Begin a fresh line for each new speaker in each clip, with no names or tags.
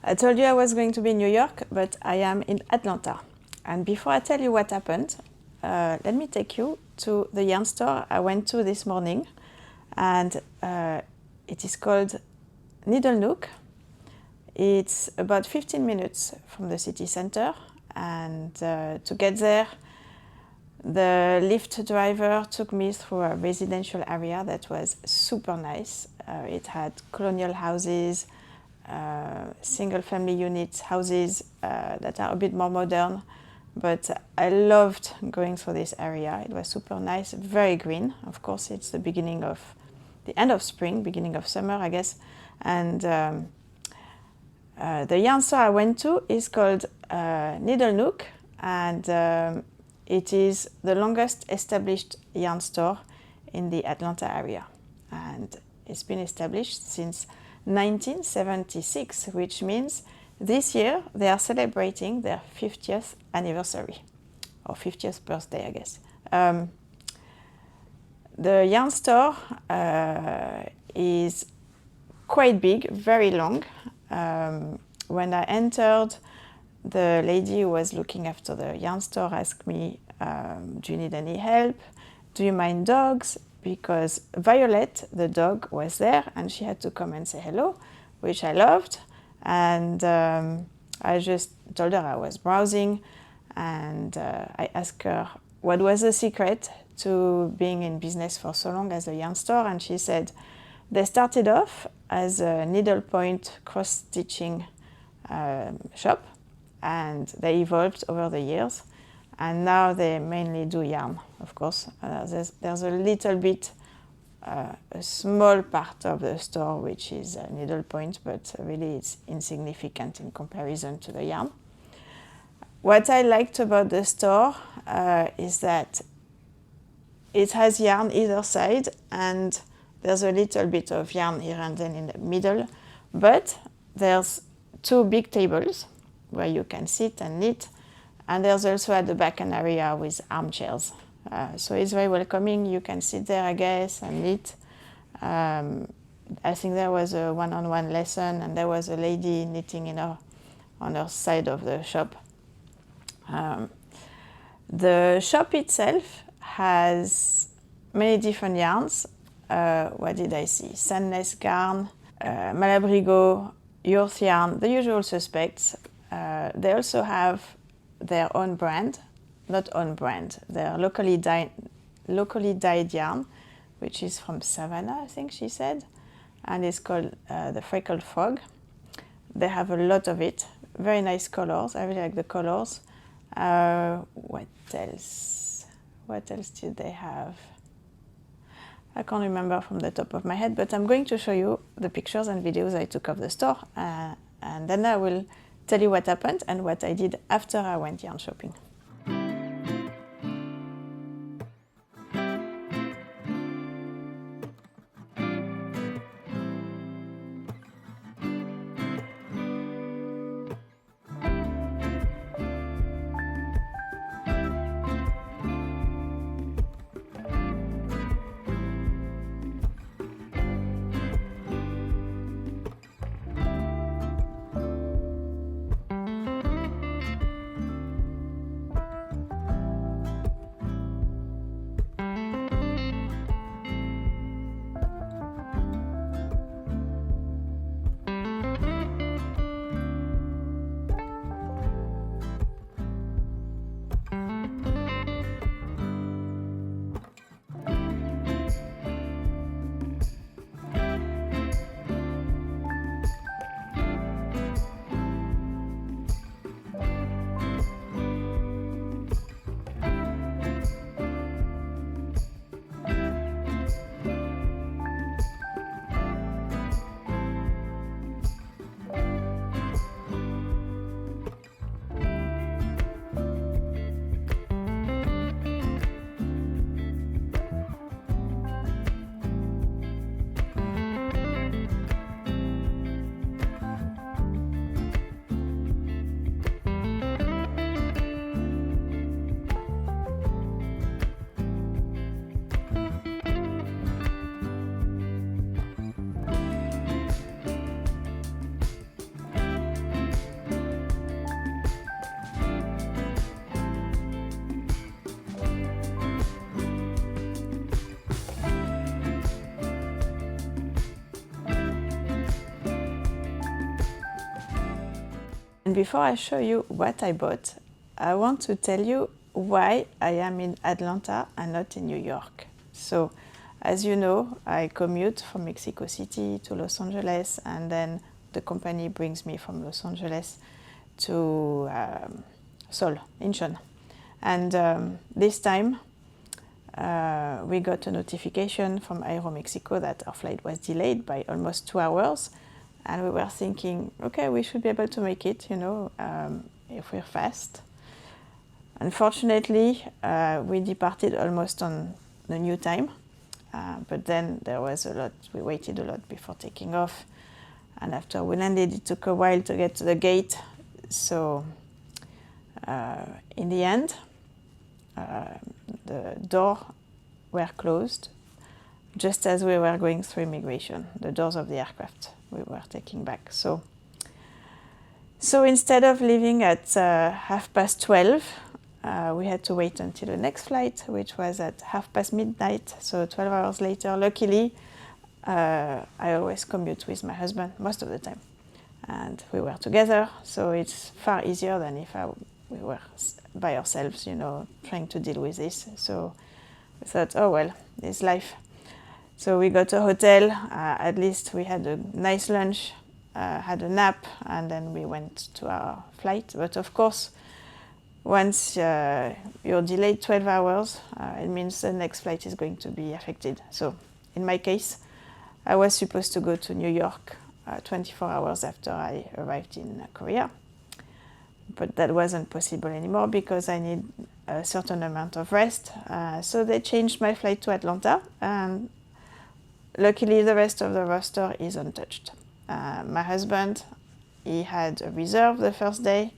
I told you I was going to be in New York, but I am in Atlanta. And before I tell you what happened, let me take you to the yarn store I went to this morning. And it is called Needle Nook. It's about 15 minutes from the city center. And to get there, the Lyft driver took me through a residential area that was super nice. It had colonial houses, single-family unit houses that are a bit more modern, but I loved going through this area. It was super nice, very green. Of course, it's the end of spring, beginning of summer, I guess. And the yarn store I went to is called Needle Nook, and it is the longest established yarn store in the Atlanta area. And it's been established since 1976, which means this year they are celebrating their 50th anniversary, or 50th birthday, I guess. The yarn store is quite big, very long. When I entered, the lady who was looking after the yarn store asked me, do you need any help? Do you mind dogs? Because Violet, the dog, was there and she had to come and say hello, which I loved. And I just told her I was browsing, and I asked her what was the secret to being in business for so long as a yarn store, and she said they started off as a needlepoint cross-stitching shop, and they evolved over the years, and now they mainly do yarn, of course. There's a little bit, a small part of the store which is needlepoint, but really it's insignificant in comparison to the yarn. What I liked about the store is that it has yarn either side, and there's a little bit of yarn here and then in the middle, but there's two big tables where you can sit and knit, and there's also at the back an area with armchairs. So it's very welcoming. You can sit there, I guess, and knit. I think there was a one-on-one lesson, and there was a lady knitting on her side of the shop. The shop itself has many different yarns. What did I see? Sandnes yarn, Malabrigo, Youth yarn, the usual suspects. They also have their own brand, not own brand, their locally dyed yarn, which is from Savannah, I think she said, and it's called the Freckled Frog. They have a lot of it, very nice colors. I really like the colors. What else? What else did they have? I can't remember from the top of my head, but I'm going to show you the pictures and videos I took of the store, and then I will tell you what happened and what I did after I went yarn shopping. And before I show you what I bought, I want to tell you why I am in Atlanta and not in New York. So, as you know, I commute from Mexico City to Los Angeles, and then the company brings me from Los Angeles to Seoul, Incheon. And this time, we got a notification from Aeromexico that our flight was delayed by almost 2 hours. And we were thinking, okay, we should be able to make it, if we're fast. Unfortunately, we departed almost on the new time. But then there was a lot, we waited a lot before taking off. And after we landed, it took a while to get to the gate. So in the end, the doors were closed just as we were going through immigration, the doors of the aircraft we were taking back. So instead of leaving at 12:30, we had to wait until the next flight, which was at midnight, so 12 hours later. Luckily, I always commute with my husband most of the time, and we were together, so it's far easier than if we were by ourselves, trying to deal with this. So we thought, oh well, it's life. So we got a hotel, at least we had a nice lunch, had a nap, and then we went to our flight. But of course, once you're delayed 12 hours, it means the next flight is going to be affected. So in my case, I was supposed to go to New York 24 hours after I arrived in Korea. But that wasn't possible anymore because I need a certain amount of rest. So they changed my flight to Atlanta, and luckily the rest of the roster is untouched. My husband, he had a reserve the first day,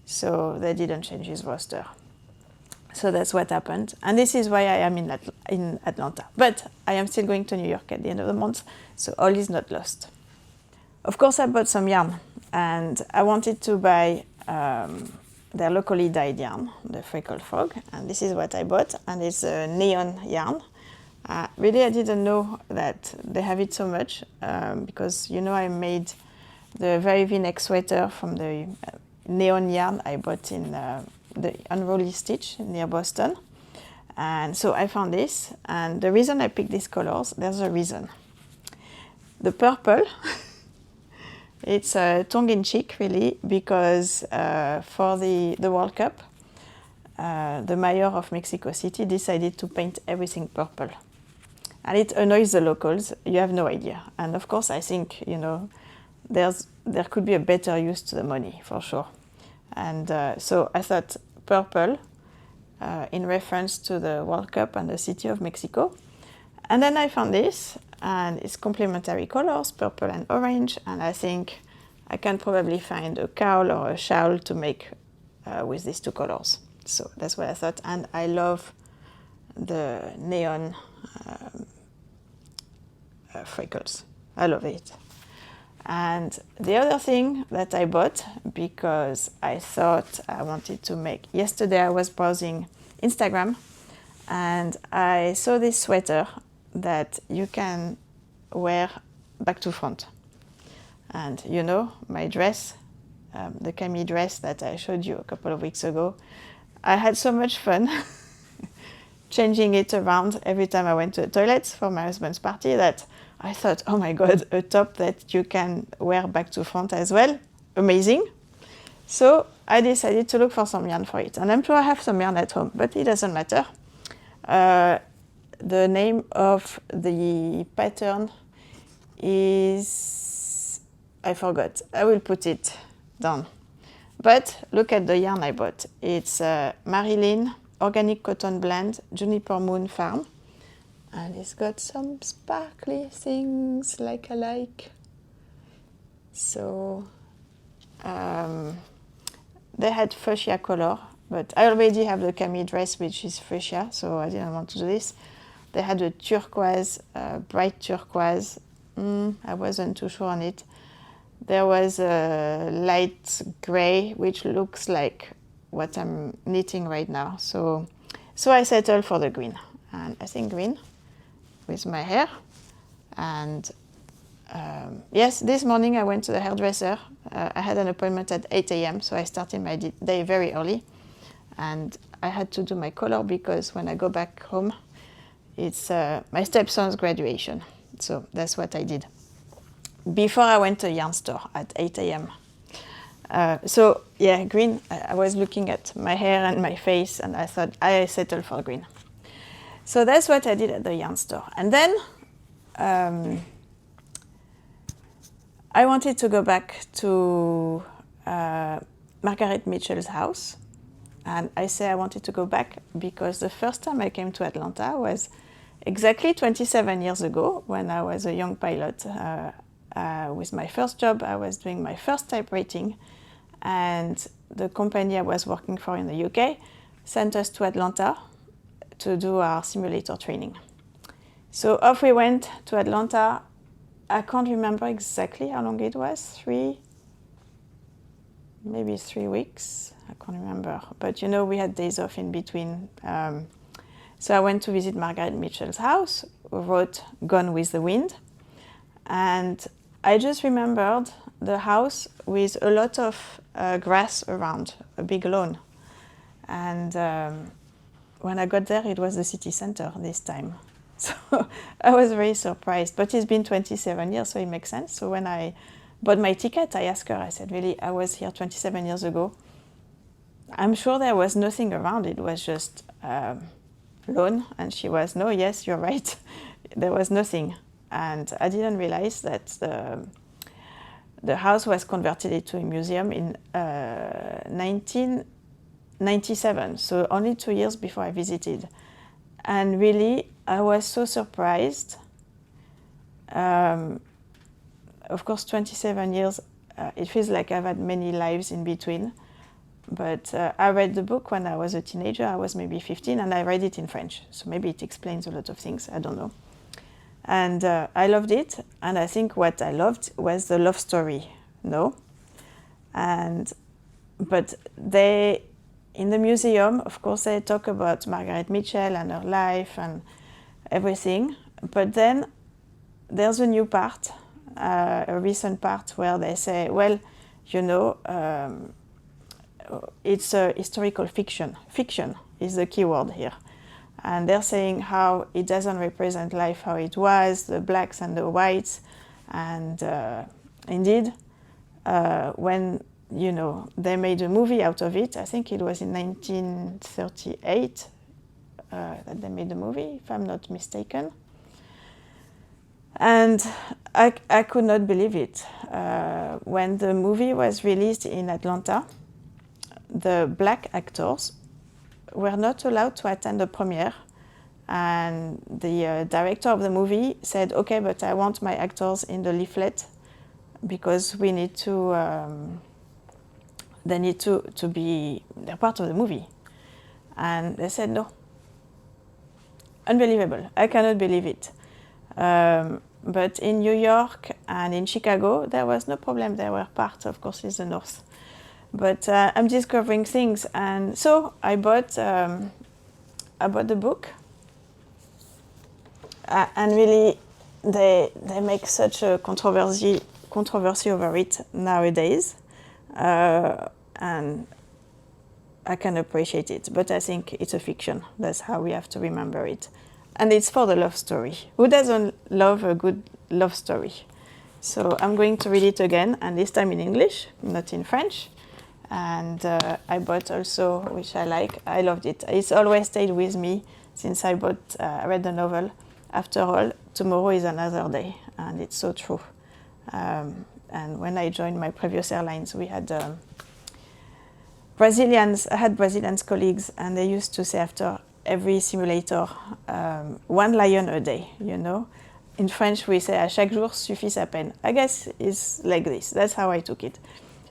so they didn't change his roster. So that's what happened. And this is why I am in Atlanta. But I am still going to New York at the end of the month, so all is not lost. Of course, I bought some yarn, and I wanted to buy their locally dyed yarn, the freckled frog, and this is what I bought, and it's a neon yarn. Really, I didn't know that they have it so much because, I made the very V-neck sweater from the neon yarn I bought in the Unruly Stitch near Boston. And so I found this, and the reason I picked these colors, there's a reason. The purple, it's tongue-in-cheek really, because for the World Cup, the mayor of Mexico City decided to paint everything purple. And it annoys the locals, you have no idea. And of course, I think, there could be a better use to the money, for sure. And so I thought purple, in reference to the World Cup and the city of Mexico. And then I found this, and it's complementary colors, purple and orange, and I think I can probably find a cowl or a shawl to make with these two colors. So that's what I thought, and I love the neon freckles. I love it. And the other thing that I bought, because I thought I wanted to make, yesterday I was browsing Instagram and I saw this sweater that you can wear back to front. And my dress, the cami dress that I showed you a couple of weeks ago, I had so much fun changing it around every time I went to the toilet for my husband's party that I thought, oh my God, a top that you can wear back to front as well. Amazing. So I decided to look for some yarn for it. And I'm sure I have some yarn at home, but it doesn't matter. The name of the pattern is, I forgot. I will put it down. But look at the yarn I bought. It's Marilyn Organic Cotton Blend, Juniper Moon Farm. And it's got some sparkly things like I like. So they had fuchsia color, but I already have the cami dress, which is fuchsia, so I didn't want to do this. They had a turquoise, bright turquoise. I wasn't too sure on it. There was a light gray, which looks like what I'm knitting right now. So I settled for the green, and I think green with my hair, and Yes, this morning I went to the hairdresser. I had an appointment at 8 a.m., so I started my day very early. And I had to do my color because when I go back home, it's my stepson's graduation. So that's what I did. Before I went to a yarn store at 8 a.m. So yeah, green, I was looking at my hair and my face and I thought I settled for green. So that's what I did at the yarn store. And then I wanted to go back to Margaret Mitchell's house. And I say I wanted to go back because the first time I came to Atlanta was exactly 27 years ago when I was a young pilot. With my first job, I was doing my first typewriting, and the company I was working for in the UK sent us to Atlanta to do our simulator training. So off we went to Atlanta. I can't remember exactly how long it was, maybe 3 weeks. I can't remember. But you know, we had days off in between. So I went to visit Margaret Mitchell's house, who wrote Gone with the Wind. And I just remembered the house with a lot of grass around, a big lawn. And when I got there, it was the city center this time. So I was very surprised. But it's been 27 years, so it makes sense. So when I bought my ticket, I asked her, I said, really, I was here 27 years ago. I'm sure there was nothing around. It was just lawn. And she was, no, yes, you're right. There was nothing. And I didn't realize that the house was converted into a museum in 1997, so only 2 years before I visited. And really, I was so surprised. Of course, 27 years, it feels like I've had many lives in between. But I read the book when I was a teenager. I was maybe 15, and I read it in French. So maybe it explains a lot of things. I don't know. And I loved it, and I think what I loved was the love story, no? But they, in the museum, of course, they talk about Margaret Mitchell and her life and everything, but then there's a new part, a recent part where they say, well, you know, it's a historical fiction. Fiction is the key word here. And they're saying how it doesn't represent life how it was, the blacks and the whites. And indeed, when, you know, they made a movie out of it, I think it was in 1938 that they made the movie, if I'm not mistaken. And I could not believe it. When the movie was released in Atlanta, the black actors were not allowed to attend the premiere, and the director of the movie said, okay, but I want my actors in the leaflet because we need to, they need to be, they're part of the movie. And they said no. Unbelievable, I cannot believe it. But in New York and in Chicago, there was no problem, they were part, of course, is the North. But I'm discovering things, and so I bought the book, and really they make such a controversy over it nowadays, and I can appreciate it. But I think it's a fiction. That's how we have to remember it, and it's for the love story. Who doesn't love a good love story? So I'm going to read it again, and this time in English, not in French. And I bought also, which I like, I loved it. It's always stayed with me since I read the novel. After all, tomorrow is another day, and it's so true. And when I joined my previous airlines, we had I had Brazilian colleagues, and they used to say after every simulator, 1 lion a day, you know. In French, we say, à chaque jour suffit sa peine. I guess it's like this. That's how I took it.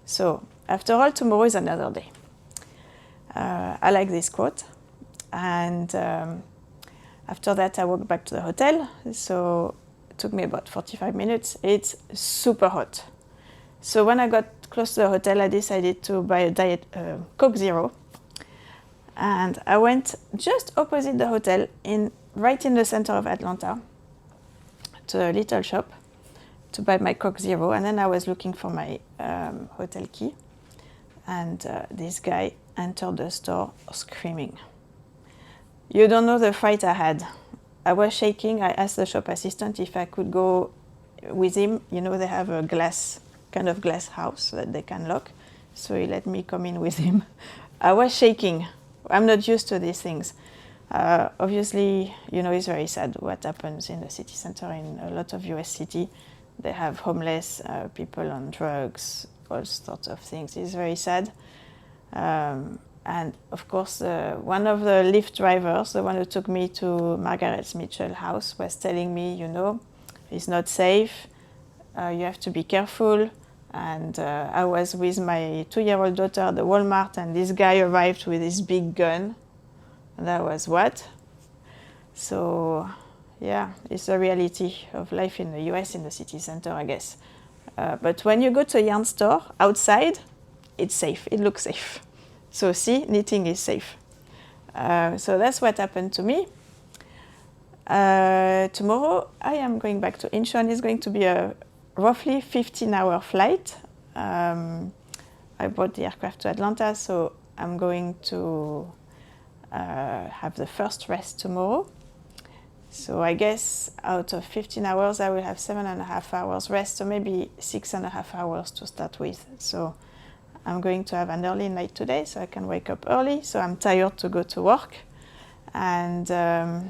So, after all, tomorrow is another day. I like this quote. And after that, I walked back to the hotel. So it took me about 45 minutes. It's super hot. So when I got close to the hotel, I decided to buy a Diet Coke Zero. And I went just opposite the hotel, right in the center of Atlanta, to a little shop. to buy my Coke Zero, and then I was looking for my hotel key, and this guy entered the store screaming. You don't know the fright I had. I was shaking. I asked the shop assistant if I could go with him. You know, they have a kind of glass house that they can lock. So he let me come in with him. I was shaking. I'm not used to these things. Obviously, you know, it's very sad what happens in the city center in a lot of US city. They have homeless people on drugs, all sorts of things. It's very sad. And of course, one of the Lyft drivers, the one who took me to Margaret Mitchell House, was telling me, you know, it's not safe. You have to be careful. And I was with my 2-year-old daughter at the Walmart, and this guy arrived with this big gun. And that was what? So, yeah, it's the reality of life in the US in the city center, I guess. But when you go to a yarn store outside, it's safe. It looks safe. So see, knitting is safe. So that's what happened to me. Tomorrow, I am going back to Incheon. It's going to be a roughly 15-hour flight. I brought the aircraft to Atlanta, so I'm going to have the first rest tomorrow. So I guess out of 15 hours, I will have 7.5 hours rest, so maybe 6.5 hours to start with. So I'm going to have an early night today, so I can wake up early. So I'm tired to go to work. And I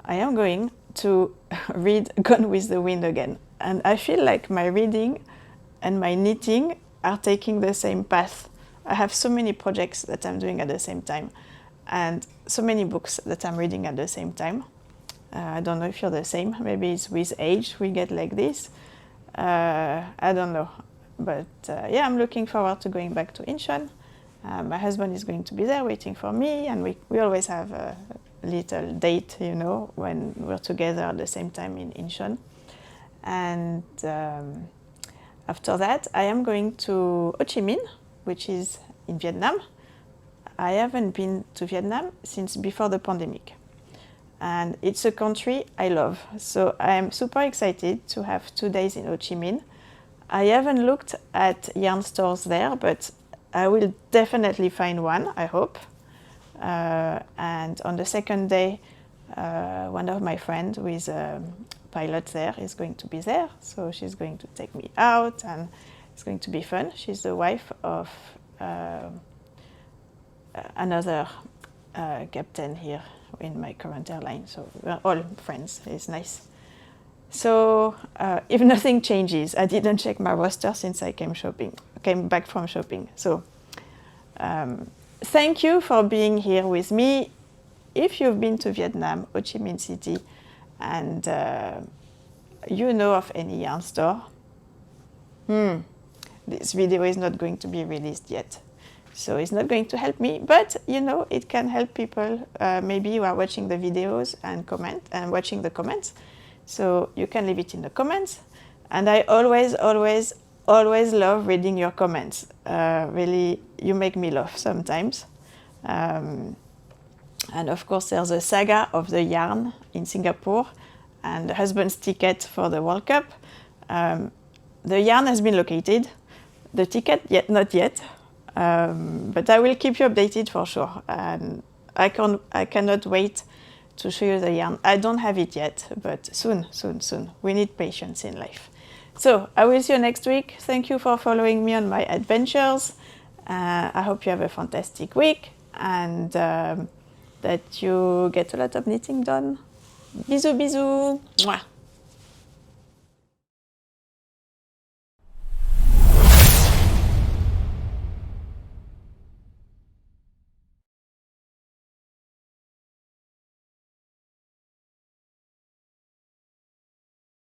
am going to read Gone with the Wind again. And I feel like my reading and my knitting are taking the same path. I have so many projects that I'm doing at the same time, and so many books that I'm reading at the same time. I don't know if you're the same. Maybe it's with age we get like this. I don't know. But yeah, I'm looking forward to going back to Incheon. My husband is going to be there waiting for me, and we always have a little date, you know, when we're together at the same time in Incheon. And after that, I am going to Ho Chi Minh, which is in Vietnam. I haven't been to Vietnam since before the pandemic. And it's a country I love. So I'm super excited to have 2 days in Ho Chi Minh. I haven't looked at yarn stores there, but I will definitely find one, I hope. And on the second day, one of my friends who is a pilot there is going to be there. So she's going to take me out, and it's going to be fun. She's the wife of another captain here in my current airline. So we're all friends. It's nice. So if nothing changes, I didn't check my roster since I came back from shopping. So thank you for being here with me. If you've been to Vietnam, Ho Chi Minh City, and you know of any yarn store, this video is not going to be released yet. So it's not going to help me, but you know, it can help people maybe who are watching the videos and watching the comments. So you can leave it in the comments. And I always love reading your comments. Really, you make me laugh sometimes. And of course, there's a saga of the yarn in Singapore and the husband's ticket for the World Cup. The yarn has been located. The ticket, not yet. But I will keep you updated for sure. And I cannot wait to show you the yarn. I don't have it yet, but soon. We need patience in life. So I will see you next week. Thank you for following me on my adventures. I hope you have a fantastic week, and that you get a lot of knitting done. Bisous, bisous. Mwah.